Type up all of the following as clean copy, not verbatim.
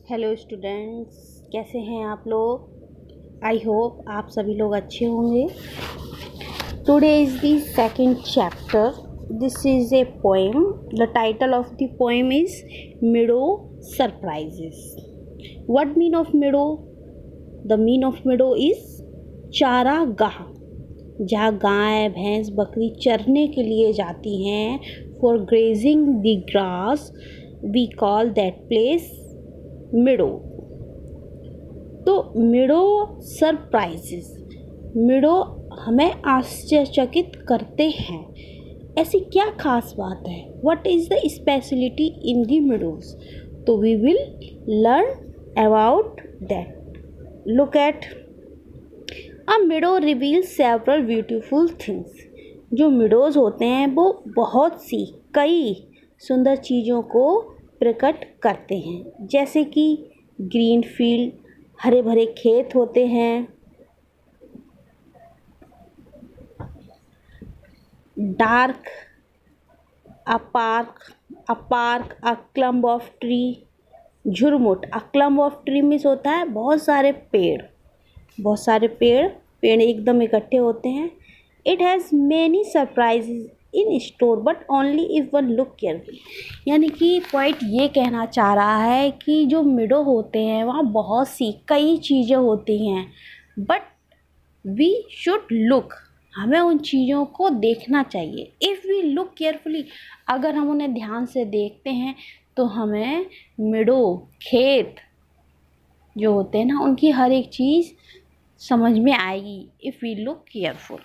Hello students, कैसे हैं आप लोग। आई होप आप सभी लोग अच्छे होंगे। Today is the second chapter. This is a poem. The title of the poem is मिडो surprises. What mean of मिडो? The mean of मिडो is चारागाह, जहाँ गाय भैंस बकरी चरने के लिए जाती हैं। For grazing the grass we call that place meadow. तो मिडो सरप्राइजेस, मिडो हमें आश्चर्यचकित करते हैं। ऐसी क्या खास बात है? What is the speciality in the meadows? तो we will learn about that. Look at a meadow reveal several beautiful things. जो मिडोज होते हैं वो बहुत सी कई सुंदर चीज़ों को प्रकट करते हैं, जैसे कि ग्रीन फील्ड, हरे भरे खेत होते हैं। Dark a park a clump of tree. झुरमुट a clump of tree means होता है बहुत सारे पेड़, बहुत सारे पेड़ एकदम इकट्ठे होते हैं। It has many surprises in store but only if one look careful. यानी कि पॉइंट ये कहना चाह रहा है कि जो मिडो होते हैं वहाँ बहुत सी कई चीज़ें होती हैं, बट वी शुड लुक, हमें उन चीज़ों को देखना चाहिए। इफ़ वी लुक केयरफुली, अगर हम उन्हें ध्यान से देखते हैं तो हमें मिडो खेत जो होते हैं ना उनकी हर एक चीज़ समझ में आएगी इफ़ वी लुक केयरफुल।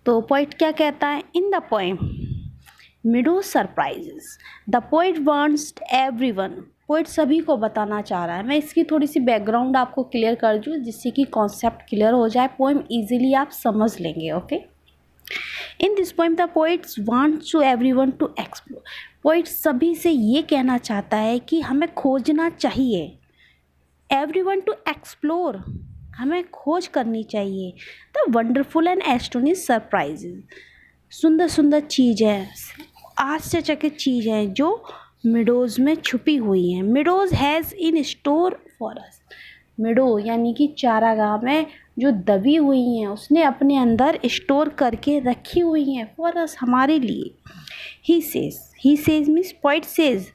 तो पोइट क्या कहता है in the poem मिडो surprises the poet wants everyone. Poet सभी को बताना चाह रहा है। मैं इसकी थोड़ी सी बैकग्राउंड आपको क्लियर कर दूँ जिससे कि कॉन्सेप्ट क्लियर हो जाए, पोएम इजीली आप समझ लेंगे। Okay, in this poem the poets wants to everyone to explore. Poet सभी से ये कहना चाहता है कि हमें खोजना चाहिए। एवरीवन टू एक्सप्लोर, हमें खोज करनी चाहिए। The wonderful and astonish surprises, सुंदर सुंदर चीज़ें, आश्चर्यचकित चीज़ें जो मिडोज़ में छुपी हुई हैं। Meadows has in store for us. Meadow यानी कि चारागाह में जो दबी हुई हैं उसने अपने अंदर स्टोर करके रखी हुई हैं फॉर अस, हमारे लिए। He says means point says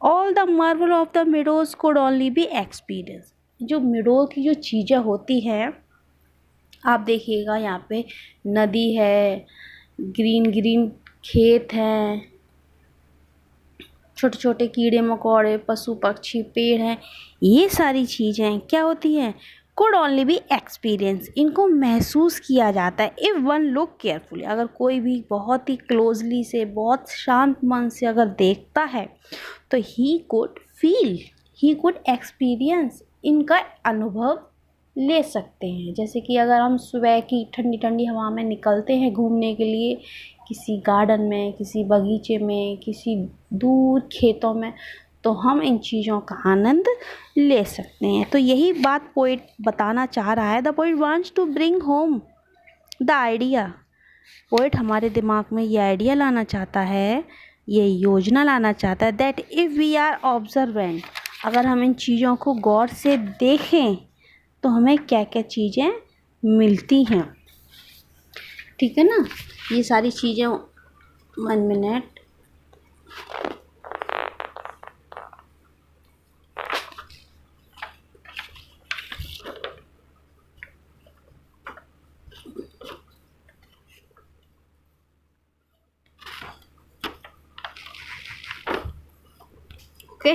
all the Marvel of the meadows could only B experience. जो मिडो की जो चीज़ें होती हैं, आप देखिएगा यहाँ पे नदी है, ग्रीन ग्रीन खेत हैं, छोटे छोटे कीड़े मकोड़े, पशु पक्षी, पेड़ हैं। ये सारी चीज़ें क्या होती हैं? कुड ओनली बी एक्सपीरियंस, इनको महसूस किया जाता है इफ़ वन लुक केयरफुली। अगर कोई भी बहुत ही क्लोजली से, बहुत शांत मन से अगर देखता है तो he could feel, he could experience, इनका अनुभव ले सकते हैं। जैसे कि अगर हम सुबह की ठंडी ठंडी हवा में निकलते हैं घूमने के लिए, किसी गार्डन में, किसी बगीचे में, किसी दूर खेतों में, तो हम इन चीज़ों का आनंद ले सकते हैं। तो यही बात पोइट बताना चाह रहा है। The poet wants to bring home the idea. Poet हमारे दिमाग में ये आइडिया लाना चाहता है, ये योजना लाना चाहता है that if we are observant, अगर हम इन चीज़ों को गौर से देखें तो हमें क्या क्या चीज़ें मिलती हैं। ठीक है ना, ये सारी चीज़ें। 1 minute. Okay,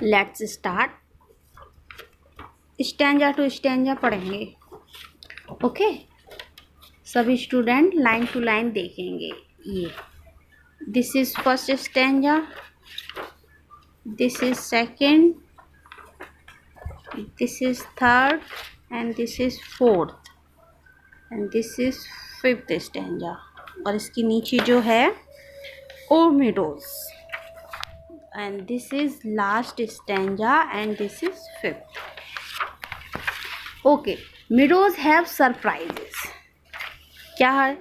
let's start. Stanza to stanza पढ़ेंगे। ओके, सभी स्टूडेंट लाइन टू लाइन देखेंगे। ये this is first stanza, this is second, this is third, and this is fourth, and this is fifth stanza. और इसके नीचे जो है O meadows, and this is last stanza, and this is fifth. Okay, meadows have surprises. क्या है?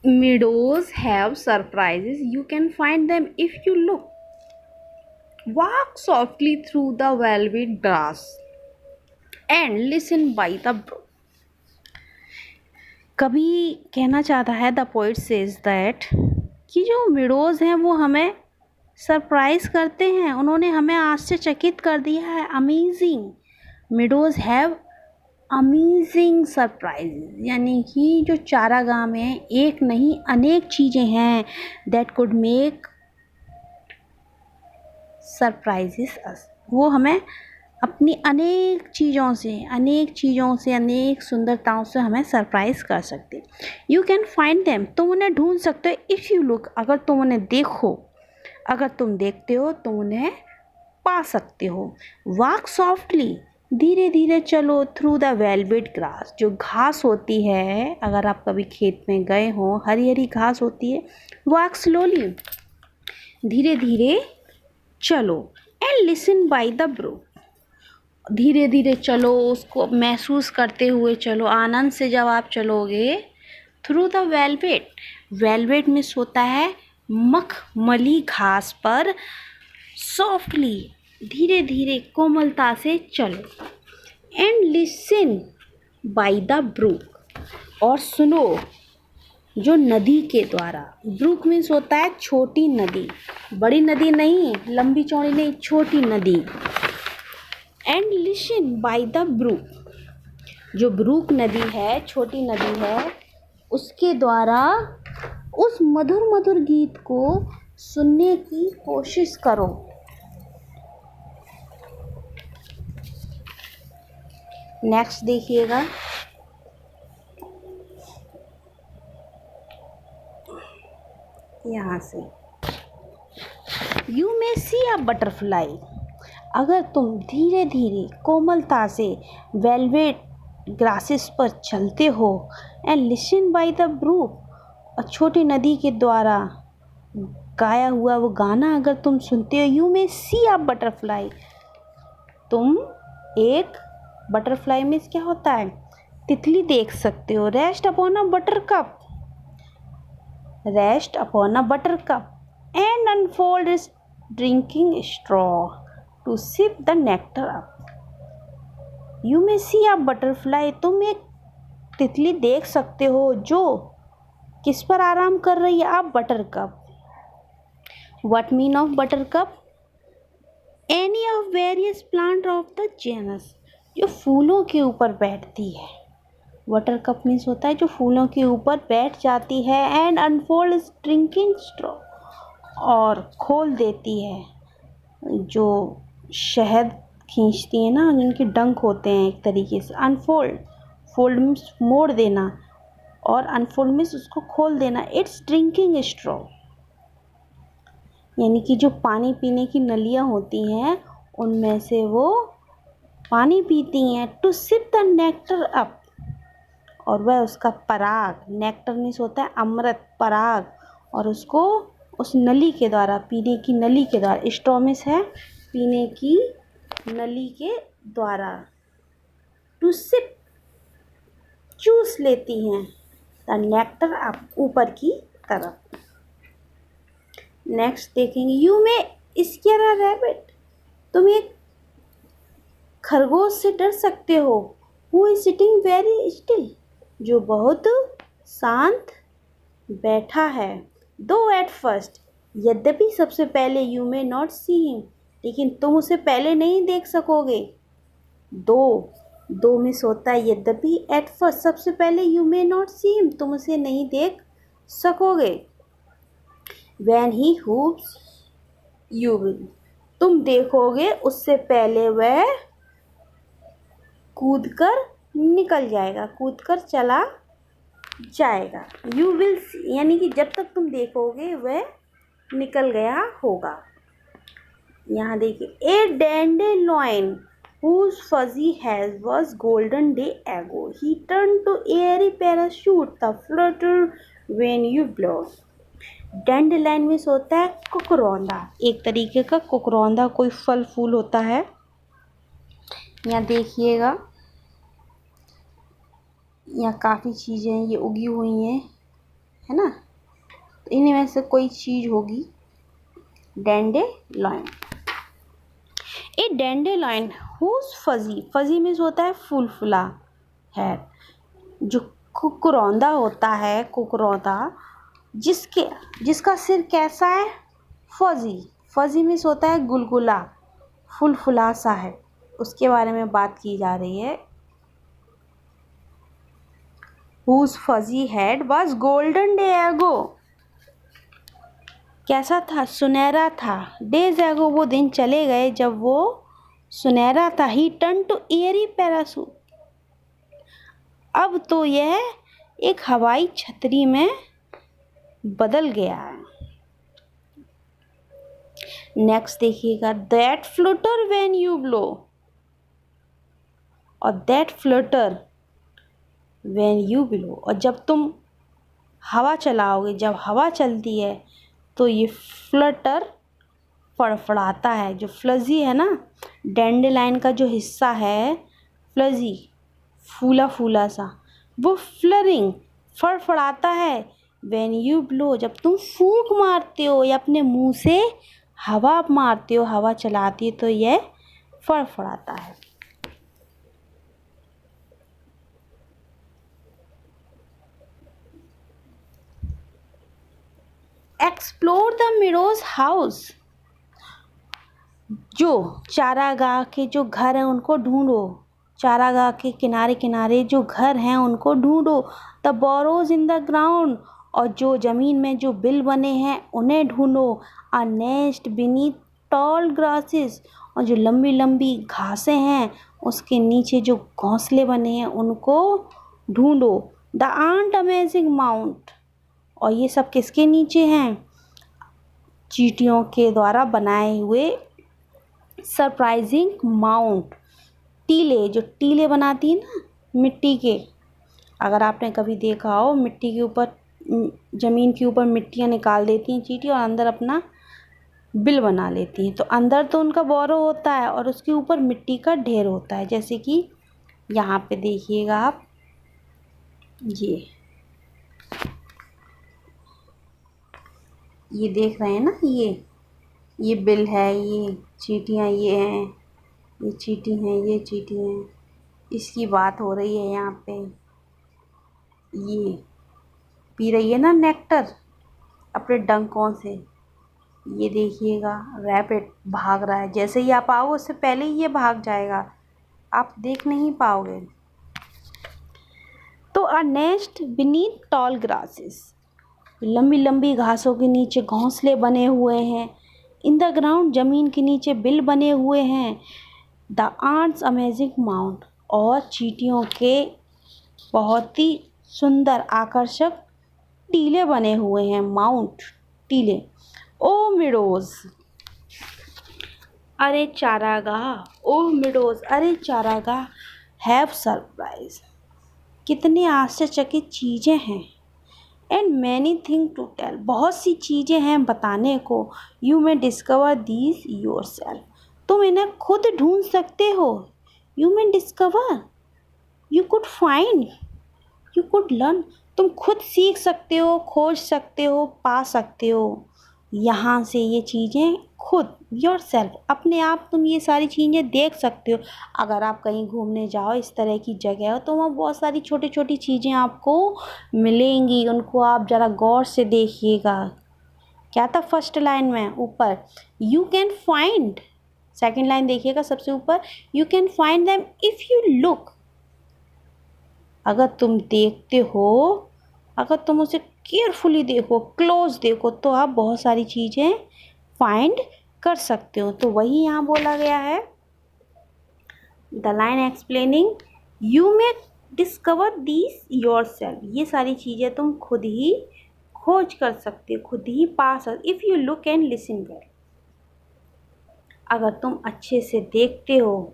Meadows have surprises. You can find them if you look. Walk softly through the velvet grass and listen by the brook. कभी कहना चाहता है the poet says that कि जो meadows हैं वो हमें सरप्राइज करते हैं, उन्होंने हमें आश्चर्यचकित कर दिया है. Amazing meadows have amazing surprise, यानी कि जो चारागाह में एक नहीं अनेक चीज़ें हैं दैट कुड मेक सरप्राइजेस अस. वो हमें अपनी अनेक चीज़ों से अनेक सुंदरताओं से हमें सरप्राइज कर सकते. यू कैन फाइंड देम, तुम उन्हें ढूंढ सकते हो. इफ़ यू लुक, अगर तुम उन्हें देखो, अगर तुम देखते हो तुम उन्हें पा सकते हो. वॉक सॉफ्टली, धीरे धीरे चलो थ्रू द वेलवेट ग्रास, जो घास होती है, अगर आप कभी खेत में गए हो हरी हरी घास होती है. वॉक स्लोली, धीरे धीरे चलो. And listen by the brook, धीरे धीरे चलो, उसको महसूस करते हुए चलो, आनंद से जब आप चलोगे. Through the velvet, velvet miss होता है मखमली घास पर. सॉफ्टली, धीरे धीरे कोमलता से चलो. And listen by the brook, और सुनो जो नदी के द्वारा. ब्रूक मीन्स होता है छोटी नदी, बड़ी नदी नहीं, लंबी चौड़ी नहीं, छोटी नदी. And listen by the brook, जो ब्रूक नदी है, छोटी नदी है, उसके द्वारा उस मधुर मधुर गीत को सुनने की कोशिश करो. नेक्स्ट देखिएगा. यहाँ से you may see a butterfly, अगर तुम धीरे धीरे कोमलता से वेलवेट ग्रासेस पर चलते हो. And listen by the brook, और छोटी नदी के द्वारा गाया हुआ वो गाना अगर तुम सुनते हो. You may see a butterfly, तुम एक बटरफ्लाई में क्या होता है, तितली देख सकते हो. Rest upon a buttercup, rest upon a buttercup. And unfold its drinking straw to sip the nectar up. You may see a butterfly, तुम एक तितली देख सकते हो जो किस पर आराम कर रही है. आप buttercup. What mean of buttercup, any of various plant of the genus, जो फूलों के ऊपर बैठती है. वाटर कप मीन्स होता है जो फूलों के ऊपर बैठ जाती है. And unfold its drinking straw, और खोल देती है जो शहद खींचती है ना, जिनके डंक होते हैं एक तरीके से. अनफोल्ड, फोल्ड मीन्स मोड़ देना, और अनफोल्ड मीन्स उसको खोल देना. इट्स ड्रिंकिंग स्ट्रॉ, यानी कि जो पानी पीने की नलियाँ होती हैं उनमें से वो पानी पीती हैं. To sip the nectar up, और वह उसका पराग, नेक्टर मीन्स होता है अमृत, पराग, और उसको उस नली के द्वारा, पीने की नली के द्वारा. स्ट्रॉमिस है पीने की नली के द्वारा. टू सिप, चूस लेती हैं. द नेक्टर अप, ऊपर की तरफ. नेक्स्ट देखेंगे. यू में स्केयर अ रैबिट, तुम एक खरगोश से डर सकते हो. Who is sitting very still, जो बहुत शांत बैठा है. दो एट फर्स्ट, यद्यपि सबसे पहले. You may not see him, लेकिन तुम उसे पहले नहीं देख सकोगे. दो मिस होता है यद्यपि. एट फर्स्ट, सबसे पहले. You may not see him, तुम उसे नहीं देख सकोगे. When he hoops you will, तुम देखोगे उससे पहले वह कूदकर निकल जाएगा, कूदकर चला जाएगा. यू विल, यानी कि जब तक तुम देखोगे वह निकल गया होगा. यहाँ देखिए. ए dandelion whose fuzzy hair was golden day ago, he turned to airy parachute, the flutter when you blow. Dandelion में होता है कुकरौंदा, एक तरीके का कुकरौंदा कोई फल फूल होता है. यहाँ देखिएगा, यहाँ काफ़ी चीज़ें ये उगी हुई हैं, है ना. तो इनमें से कोई चीज़ होगी डैंडेलियन. ए डेंडेलाइन हुज फजी, फजी मीन्स होता है फूल फुला है, जो कुकरौंदा होता है, कुकरौंदा जिसका सिर कैसा है, फजी, फजी मीन्स होता है गुलगुला, फुलफुला सा है, उसके बारे में बात की जा रही है। Whose fuzzy head was golden day ago, कैसा था, सुनहरा था, डेज एगो वो दिन चले गए जब वो सुनहरा था। He turn to airy parachute, अब तो यह एक हवाई छतरी में बदल गया है। नेक्स्ट देखिएगा, that flutter when you blow, और that flutter when you blow, और जब तुम हवा चलाओगे, जब हवा चलती है तो ये फ्लटर फड़फड़ाता है। जो फ्लजी है ना, डैंडेलाइन का जो हिस्सा है फ्लजी, फूला फूला सा, वो फ्लरिंग फड़फड़ाता है। व्हेन यू ब्लो, जब तुम फूंक मारते हो या अपने मुंह से हवा मारते हो, हवा चलाती हो, तो यह फड़फड़ाता है। एक्सप्लोर द मीडोज हाउस, जो चारागाह के जो घर हैं उनको ढूंढो, चारागाह के किनारे किनारे जो घर हैं उनको ढूंढो। The borrows in the ground, और जो ज़मीन में जो बिल बने हैं उन्हें ढूंढो। अ नेस्ट बीनीथ टॉल ग्रासेस, और जो लंबी लंबी घासें हैं उसके नीचे जो घोंसले बने हैं उनको ढूंढो। द आंट अमेजिंग माउंट, और ये सब किसके नीचे हैं, चींटियों के द्वारा बनाए हुए सरप्राइजिंग माउंट, टीले, जो टीले बनाती है ना मिट्टी के, अगर आपने कभी देखा हो, मिट्टी के ऊपर, ज़मीन के ऊपर मिट्टियाँ निकाल देती हैं चींटी और अंदर अपना बिल बना लेती हैं। तो अंदर तो उनका बोरो होता है और उसके ऊपर मिट्टी का ढेर होता है। जैसे कि यहाँ पे देखिएगा आप, ये देख रहे हैं ना, ये बिल है, ये चींटियाँ ये हैं, ये चींटी हैं, ये चींटी हैं, इसकी बात हो रही है यहाँ पे। ये पी रही है ना नेक्टर अपने डंकों से, ये देखिएगा रैबिट भाग रहा है, जैसे ही आप आओ उससे पहले ही ये भाग जाएगा, आप देख नहीं पाओगे। तो अ नेस्ट बीनीथ टॉल ग्रासेस, लंबी लंबी घासों के नीचे घोंसले बने हुए हैं। इन द ग्राउंड, ज़मीन के नीचे बिल बने हुए हैं। द आंट्स अमेजिंग माउंट, और चींटियों के बहुत ही सुंदर आकर्षक टीले बने हुए हैं, माउंट, टीले। ओ मिडोज, अरे चारागाह, ओ मिडोज, अरे चारागाह, हैव सरप्राइज, कितने आश्चर्यचकित चीज़ें हैं। And many thing to tell, बहुत सी चीज़ें हैं बताने को। You may discover these yourself, तुम इन्हें खुद ढूंढ सकते हो। You may discover, you could find, you could learn, तुम खुद सीख सकते हो, खोज सकते हो, पा सकते हो यहाँ से ये चीज़ें खुद, योर सेल्फ, अपने आप तुम ये सारी चीज़ें देख सकते हो। अगर आप कहीं घूमने जाओ, इस तरह की जगह हो, तो वहाँ बहुत सारी छोटी छोटी चीज़ें आपको मिलेंगी, उनको आप ज़रा गौर से देखिएगा। क्या था फर्स्ट लाइन में ऊपर, you can find, second line देखिएगा सबसे ऊपर, you can find them if you look, अगर तुम देखते हो, अगर तुम उसे केयरफुली देखो, क्लोज देखो, तो आप बहुत सारी चीज़ें फाइंड कर सकते हो। तो वही यहाँ बोला गया है, the line explaining, you may discover these your self, ये सारी चीज़ें तुम खुद ही खोज कर सकते हो, खुद ही पा सकते, if you look and listen well, अगर तुम अच्छे से देखते हो,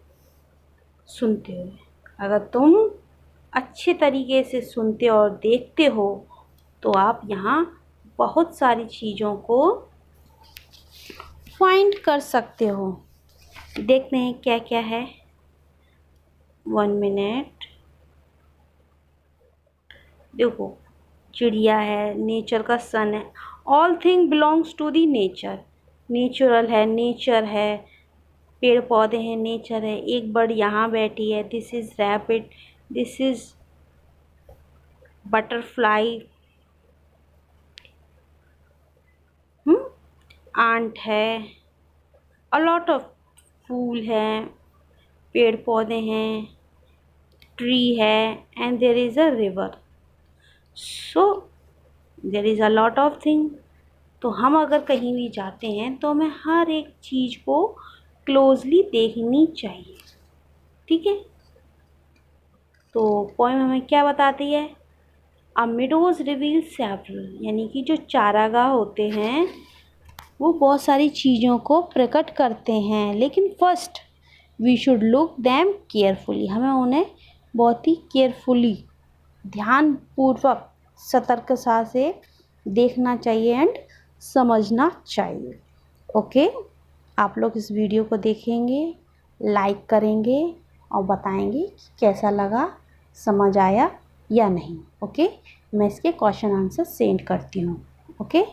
सुनते हो, अगर तुम अच्छे तरीके से सुनते और देखते हो, तो आप यहाँ बहुत सारी चीज़ों को फाइंड कर सकते हो। देखते हैं क्या क्या है, 1 मिनट। देखो, चिड़िया है, नेचर का सन है, all thing belongs to the nature, natural है, नेचर है, पेड़ पौधे हैं, नेचर है। एक बर्ड यहाँ बैठी है, this is rabbit, this is butterfly, ant है, अ लॉट ऑफ फूल है, पेड़ पौधे हैं, ट्री है, and there is a river. So there is a lot of thing. तो हम अगर कहीं भी जाते हैं तो हमें हर एक चीज़ को क्लोजली देखनी चाहिए, ठीक है। तो पोएम हमें क्या बताती है? अ मीडोज रिवील सेवरल, यानी कि जो चारागाह होते हैं वो बहुत सारी चीज़ों को प्रकट करते हैं, लेकिन first we should look them carefully, हमें उन्हें बहुत ही केयरफुली, ध्यानपूर्वक, सतर्कता से देखना चाहिए एंड समझना चाहिए। ओके, आप लोग इस वीडियो को देखेंगे, लाइक करेंगे और बताएंगे कि कैसा लगा, समझ आया या नहीं। ओके, मैं इसके क्वेश्चन आंसर सेंड करती हूँ। ओके।